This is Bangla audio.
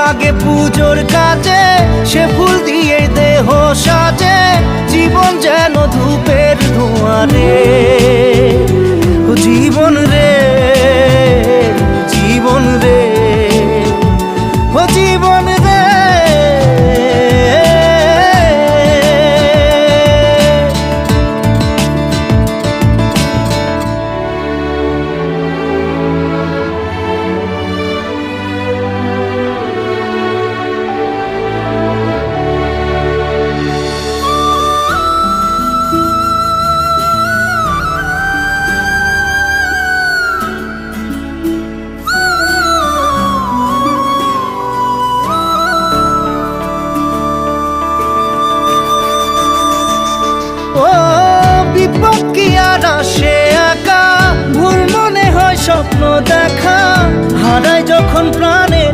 লাগে পুজোর কাজে, সে ফুল দিয়ে দেহ সাজে, জীবন যেন ধূপের ধোঁয়ারে। ও জীবন রে, জীবন রে, ও জীবন রে। ও বিপদ কি আর আসে একা, ভুল মনে হয় স্বপ্ন দেখা, হারায় যখন প্রাণের